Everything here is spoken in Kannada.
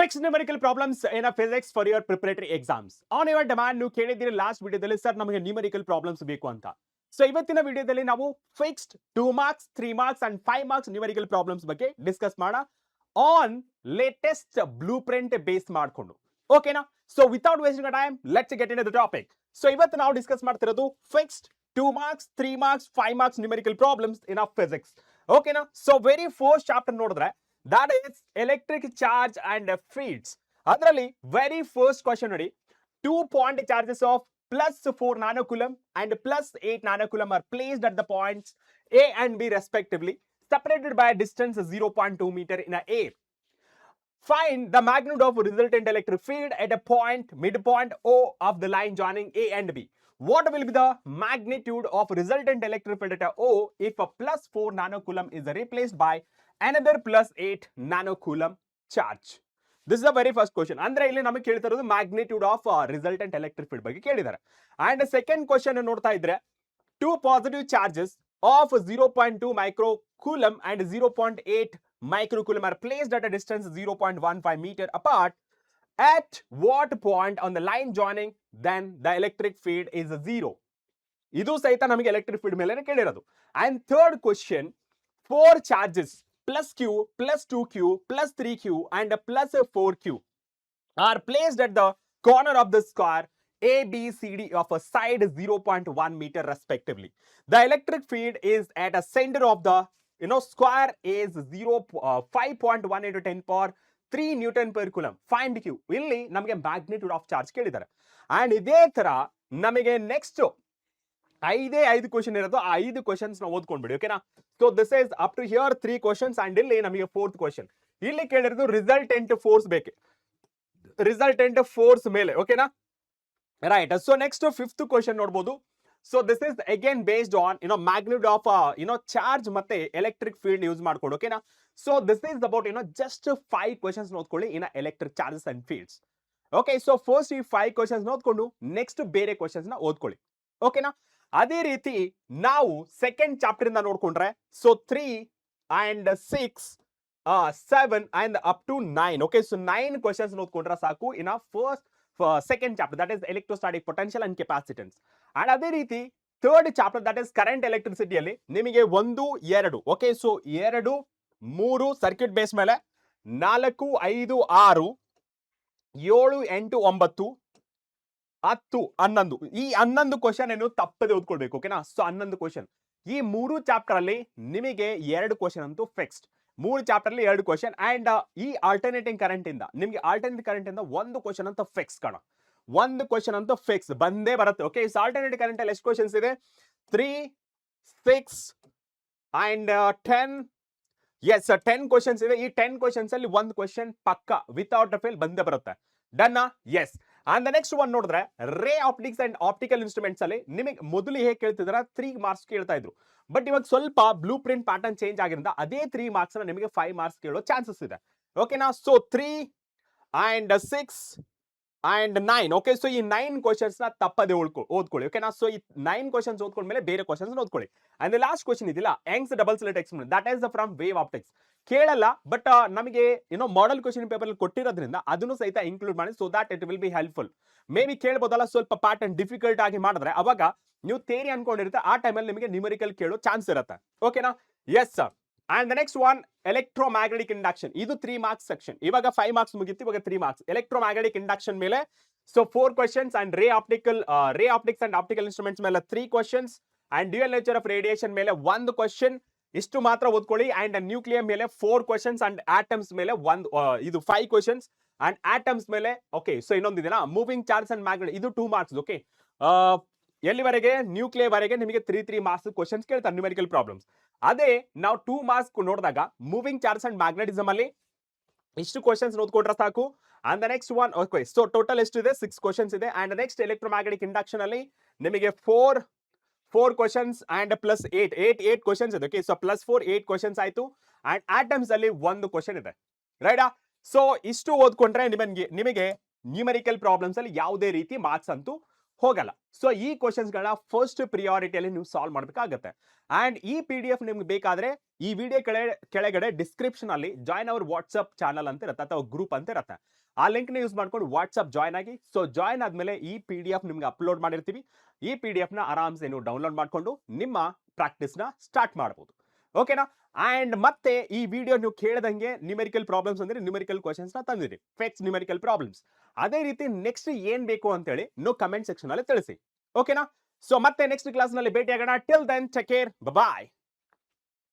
Fixed numerical problems in a physics for your preparatory exams. On your demand, ನೀವು ಕೇಳಿದ್ದೀರಿ ಲಾಸ್ಟ್ ವಿಡಿಯೋದಲ್ಲಿ ಸರ್ ನಮಗೆ ನ್ಯೂಮರಿಕಲ್ ಪ್ರಾಬ್ಲಮ್ಸ್ ಬೇಕು ಅಂತ. ಸೊ ಇವತ್ತಿನ ವಿಡಿಯೋದಲ್ಲಿ ನಾವು fixed 2 marks 3 marks and 5 marks numerical problems ಬಗ್ಗೆ ಡಿಸ್ಕಸ್ ಮಾಡೋಣ on latest blue print base ಮಾಡಿಕೊಂಡು. ಓಕೆನಾ? So without wasting time let's get in the topic. So ಇವತ್ತು ನಾವು ಡಿಸ್ಕಸ್ ಮಾಡ್ತಿರೋದು fixed 2 marks 3 marks 5 marks numerical problems in ಆ ಫಿಸಿಕ್ಸ್. ಓಕೆನಾ? ಸೊ ವೆರಿ ಫಸ್ಟ್ ಚಾಪ್ಟರ್ ನೋಡಿದ್ರೆ that is electric charge and fields. Adralli very first question nodi, 2 point charges of plus 4 nanocoulomb and plus 8 nanocoulomb are placed at the points A and B respectively, separated by a distance 0.2 meter in a air. Find the magnitude of resultant electric field at a point midpoint O of the line joining A and B. What will be the magnitude of resultant electric field at a O if a plus 4 nanocoulomb is replaced by another plus 8 nanocoulomb charge? This is the very first question. Andre illi nಮಗೆ ಕೇಳ್ತಿರೋದು magnitude of resultant electric field ಬಗ್ಗೆ ಕೇಳಿದ್ದಾರೆ. And the second question ನೋಡ್ತಾ ಇದ್ರೆ, two positive charges of 0.2 microcoulomb and 0.8 microcoulomb are placed at a distance 0.15 meter apart. At what point on the line joining then the electric field is 0? ಇದು ಸಹಿತ ನಮಗೆ electric field ಮೇಲೆ ಕೇಳಿರೋದು. And third question, 4 charges plus q plus 2q plus 3q and plus 4q are placed at the corner of the square ABCD of a side 0.1 meter respectively. The electric field is at a center of the square is 5.1 into 10 power 3 Newton per coulomb. Find q. ಇಲ್ಲಿ ನಮಗೆ magnitude of charge ಕೇಳಿದ್ದಾರೆ. And ಇದೇ ತರ ನಮಗೆ ನೆಕ್ಸ್ಟ್ ಐದು ಕ್ವಶನ್ ಇರೋದು. ಆ 5 ಕ್ವಶನ್ಸ್ ನಾವು ಓದ್ಕೊಂಡ್ಬಿಡಿ. ಓಕೆನಾ? So this is up to here 3 questions and ಇಲ್ಲಿ ನಮಗೆ 4th ಕ್ವಶನ್. ಇಲ್ಲಿ ಕೇಳಿರೋದು ರಿಸಲ್ಟೆಂಟ್ ಫೋರ್ಸ್ ಬೇಕು, ರಿಸಲ್ಟೆಂಟ್ ಫೋರ್ಸ್ ಮೇಲೆ. ಓಕೆನಾ? Right. So next 5th question ನೋಡಬಹುದು. So this is again based on magnitude of charge ಮತ್ತೆ ಎಲೆಕ್ಟ್ರಿಕ್ ಫೀಲ್ಡ್ ಯೂಸ್ ಮಾಡ್ಕೊಂಡು. ಓಕೆನಾ? So this is about just 5 questions ನೋಡ್ಕೊಳ್ಳಿ in electric charges and fields. Okay, so first ಈ 5 ಕ್ವಶನ್ಸ್ ನೋಡ್ಕೊಂಡು ನೆಕ್ಸ್ಟ್ ಬೇರೆ ಕ್ವಶನ್ಸ್ ನ ಓದ್ಕೊಳ್ಳಿ. ಓಕೆನಾ? ಅದೇ ರೀತಿ ನಾವು ಸೆಕೆಂಡ್ ಚಾಪ್ಟರ್ ಇಂದ ನೋಡ್ಕೊಂಡ್ರೆ, so 3 and 6 7 and up to 9. Okay, so 9 questions ನೋಡ್ಕೊಂಡ್ರೆ ಸಾಕು in first second chapter, that is electrostatic potential and capacitance. And ಅದೇ ರೀತಿ third chapter that is current ಎಲೆಕ್ಟ್ರಿಸಿಟಿಯಲ್ಲಿ ನಿಮಗೆ 1 2. ಓಕೆ, ಸೊ 2 3 ಸರ್ಕ್ಯೂಟ್ ಬೇಸ್ ಮೇಲೆ, 4 5 6 7 8 9 10 11. ಈ 11 ಕ್ವಶನ್ ಏನು ತಪ್ಪದೆ ಓದ್ಕೊಳ್ಬೇಕು. ಓಕೆನಾ? So 11 question. ಈ 3 ಚಾಪ್ಟರ್ ಅಲ್ಲಿ ನಿಮಗೆ 2 ಕ್ವಶನ್ ಅಂತೂ ಫಿಕ್ಸ್ಡ್. 3 ಚಾಪ್ಟರ್ ಅಲ್ಲಿ 2 ಕ್ವಶನ್ ಅಂಡ್ ಈ ಆಲ್ಟರ್ನೇಟಿಂಗ್ ಕರೆಂಟ್ ಇಂದ ನಿಮಗೆ ಆಲ್ಟರ್ನೇಟಿಂಗ್ ಕರೆಂಟ್ ಇಂದ 1 ಕ್ವಶನ್ ಅಂತ ಫಿಕ್ಸ್ ಕಣ. 1 ಕ್ವಶನ್ ಅಂತ ಫಿಕ್ಸ್ ಬಂದೇ ಬರುತ್ತೆ. ಓಕೆ, ಸೊ ಆಲ್ಟರ್ನೇಟಿಂಗ್ ಕರೆಂಟ್ ಅಲ್ಲಿ ಎಷ್ಟು ಕ್ವಶನ್ಸ್ ಇದೆ? 3 6 and 10. ಎಸ್, 10 ಕ್ವಶನ್ಸ್ ಇದೆ. ಈ 10 ಕ್ವಶನ್ಸ್ ಅಲ್ಲಿ 1 ಕ್ವಶನ್ ಪಕ್ಕ ವಿತೌಟ್ ಫೇಲ್ ಬಂದೇ ಬರುತ್ತೆ. Done? Yes. And the next one ನೋಡಿದ್ರೆ ray optics and optical instruments ಅಲ್ಲಿ ನಿಮಗೆ ಮೊದಲು ಹೇಗೆ ಕೇಳ್ತಿದ್ರ 3 ಮಾರ್ಕ್ಸ್ ಕೇಳ್ತಾ ಇದ್ರು. ಬಟ್ ಇವಾಗ ಸ್ವಲ್ಪ ಬ್ಲೂ ಪ್ರಿಂಟ್ ಪ್ಯಾಟರ್ನ್ ಚೇಂಜ್ ಆಗಿರೋದ್ರಿಂದ ಅದೇ 3 ಮಾರ್ಕ್ಸ್ ನ ನಿಮಗೆ 5 ಮಾರ್ಕ್ಸ್ ಕೇಳೋ ಚಾನ್ಸಸ್ ಇದೆ. ಓಕೆನಾ? So 3 and 6 and 9. Okay, so ಈ 9 ಕ್ವಶನ್ಸ್ ನ ತಪ್ಪದೆ ಓದ್ಕೊಳ್ಳಿ. ಓಕೆನಾ? ಸೊ ಈ 9 ಕ್ವಶನ್ಸ್ ಓದ್ಕೊಂಡ್ಮೇಲೆ ಬೇರೆ ಕ್ವಶನ್ಸ್ ಓದ್ಕೊಳ್ಳಿ. ಅಂಡ್ ಲಾಸ್ಟ್ ಕ್ವಶನ್ ಇದಿಲ್ಲ, Young's double slit experiment, that is from wave optics. ಕೇಳಲ್ಲ, ಬಟ್ ನಮಗೆ ಮಾಡೆಲ್ ಕ್ವಶನ್ ಪೇಪರ್ ಅಲ್ಲಿ ಕೊಟ್ಟಿರೋದ್ರಿಂದ ಅದನ್ನು ಸಹಿತ ಇನ್ಕ್ಲೂಡ್ ಮಾಡಿ, so that it will be helpful. May be ಕೇಳ್ಬೋದಲ್ಲ, ಸ್ವಲ್ಪ ಪ್ಯಾಟರ್ನ್ ಡಿಫಿಕಲ್ಟ್ ಆಗಿ ಮಾಡಿದ್ರೆ ಅವಾಗ ನೀವು ಥಿಯರಿ ಅನ್ಕೊಂಡಿರುತ್ತೆ, ಆ ಟೈಮಲ್ಲಿ ನಿಮಗೆ ನ್ಯೂಮರಿಕಲ್ ಕೇಳೋ ಚಾನ್ಸ್ ಇರುತ್ತೆ. ಓಕೆನಾ? Yes sir. And the next one electromagnetic induction. ಇದು 3 ಮಾರ್ಕ್ಸ್ ಸೆಕ್ಷನ್. ಇವಾಗ 5 ಮಾರ್ಕ್ಸ್ ಮುಗಿತ್ತು, ಇವಾಗ 3 ಮಾರ್ಕ್ಸ್ ಎಲೆಕ್ಟ್ರೋಮ್ಯಾಗ್ನೆಟಿಕ್ ಇಂಡಕ್ಷನ್ ಮೇಲೆ. So 4 questions and ray optics and optical instruments ಮೇಲೆ 3 questions and dual nature of radiation ಮೇಲೆ 1 ಕ್ವಶನ್. ಇಷ್ಟು ಮಾತ್ರ ಓದ್ಕೊಳ್ಳಿ. ಅಂಡ್ ನ್ಯೂಕ್ಲಿಯರ್ ಮೇಲೆ 4 ಕ್ವಶನ್ಸ್ ಅಂಡ್ ಆಟಮ್ಸ್ ಮೇಲೆ ಇದು 5 ಕ್ವಶನ್ಸ್ ಅಂಡ್ ಆಟಮ್ಸ್ ಮೇಲೆ. ಓಕೆ, ಸೊ ಇನ್ನೊಂದಿದೆನಾ ಮೂವಿಂಗ್ ಚಾರ್ಜ್ ಅಂಡ್ ಮ್ಯಾಗ್ನೆಟ್, ಇದು 2 ಮಾರ್ಕ್ಸ್. ಓಕೆ, ಎಲ್ಲಿವರೆಗೆ? ನ್ಯೂಕ್ಲಿಯರ್ ವರೆಗೆ ನಿಮಗೆ 3 ಮಾರ್ಕ್ಸ್ ಕ್ವಶನ್ಸ್ ಕೇಳ್ತಾರೆ ನ್ಯೂಮೆರಿಕಲ್ ಪ್ರಾಬ್ಲಮ್ಸ್. ಅದೇ ನಾವು 2 ಮಾರ್ಕ್ಸ್ ನೋಡಿದಾಗ ಮೂವಿಂಗ್ ಚಾರ್ಜ್ ಅಂಡ್ ಮ್ಯಾಗ್ನೆಟಿಸಮ್ ಅಲ್ಲಿ ಇಷ್ಟು ಕ್ವಶನ್ಸ್ ಓದ್ಕೊಂಡ್ರೆ ಸಾಕು. And the next one, okay, so total ಎಷ್ಟಿದೆ? 6 ಕ್ವಶನ್ಸ್ ಇದೆ. ಅಂಡ್ ನೆಕ್ಸ್ಟ್ ಎಲೆಕ್ಟ್ರೋಮ್ಯಾಗ್ನೆಟಿಕ್ ಇಂಡಕ್ಷನ್ ಅಲ್ಲಿ ನಿಮಗೆ 4 ಕ್ವಶನ್ಸ್ ಅಂಡ್ ಪ್ಲಸ್ 8 ಕ್ವಶನ್ಸ್ ಇದೆ. ಓಕೆ, ಸೊ ಪ್ಲಸ್ 4 8 ಕ್ವಶನ್ಸ್ ಆಯ್ತು. ಅಂಡ್ ಆಟಮ್ಸ್ ಅಲ್ಲಿ 1 ಕ್ವಶನ್ ಇದೆ. ರೈಟಾ? ಸೊ ಇಷ್ಟು ಓದ್ಕೊಂಡ್ರೆ ನಿಮಗೆ ನ್ಯೂಮೆರಿಕಲ್ ಪ್ರಾಬ್ಲಮ್ಸ್ ಅಲ್ಲಿ ಯಾವುದೇ ರೀತಿ ಮಾರ್ಕ್ಸ್ ಅಂತೂ ಹೋಗಲ್ಲ. ಸೊ ಈ ಕ್ವೆಷನ್ಸ್‌ಗಳನ್ನ ಫಸ್ಟ್ ಪ್ರಿಯಾರಿಟಿಯಲ್ಲಿ ನೀವು ಸಾಲ್ವ್ ಮಾಡಬೇಕಾಗುತ್ತೆ. ಅಂಡ್ ಈ ಪಿಡಿಎಫ್ ನಿಮ್ಗೆ ಬೇಕಾದ್ರೆ ಈ ವಿಡಿಯೋ ಕೆಳಗಡೆ ಡಿಸ್ಕ್ರಿಪ್ಷನ್ ಅಲ್ಲಿ ಜಾಯಿನ್ ಅವರ್ ವಾಟ್ಸ್ಆಪ್ ಚಾನಲ್ ಅಂತ ಇರುತ್ತೆ ಅಥವಾ ಗ್ರೂಪ್ ಅಂತ ಇರುತ್ತೆ. ಆ ಲಿಂಕ್ ನ ಯೂಸ್ ಮಾಡ್ಕೊಂಡು ವಾಟ್ಸ್ಆಪ್ ಜಾಯಿನ್ ಆಗಿ. ಸೊ ಜಾಯಿನ್ ಆದ್ಮೇಲೆ ಈ ಪಿಡಿಎಫ್ ನಿಮ್ಗೆ ಅಪ್ಲೋಡ್ ಮಾಡಿರ್ತೀವಿ. ಈ ಪಿಡಿಎಫ್ ನ ಆರಾಮ್ಸೆ ನೀವು ಡೌನ್ಲೋಡ್ ಮಾಡ್ಕೊಂಡು ನಿಮ್ಮ ಪ್ರಾಕ್ಟೀಸ್ ನ ಸ್ಟಾರ್ಟ್ ಮಾಡಬಹುದು. ಓಕೆನಾ? ಅಂಡ್ ಮತ್ತೆ ಈ ವಿಡಿಯೋ ನೀವು ಕೇಳದಂಗೆ ನ್ಯೂಮೆರಿಕಲ್ ಪ್ರಾಬ್ಲಮ್ಸ್ ಅಂದ್ರೆ ನ್ಯೂಮೆರಿಕಲ್ ಕ್ವೆಶ್ಚನ್ಸ್ ನ ತಂದಿರಿ. Fix numerical problems. ಅದೇ ರೀತಿ ನೆಕ್ಸ್ಟ್ ಏನ್ ಬೇಕು ಅಂತ ಹೇಳಿ ನೀವು ಕಮೆಂಟ್ ಸೆಕ್ಷನ್ ಅಲ್ಲಿ ತಿಳಿಸಿ. ಓಕೆನಾ? ಸೊ ಮತ್ತೆ ನೆಕ್ಸ್ಟ್ ಕ್ಲಾಸ್ ನಲ್ಲಿ ಭೇಟಿಯಾಗೋಣ. Till then take care. ಬಾಯ್.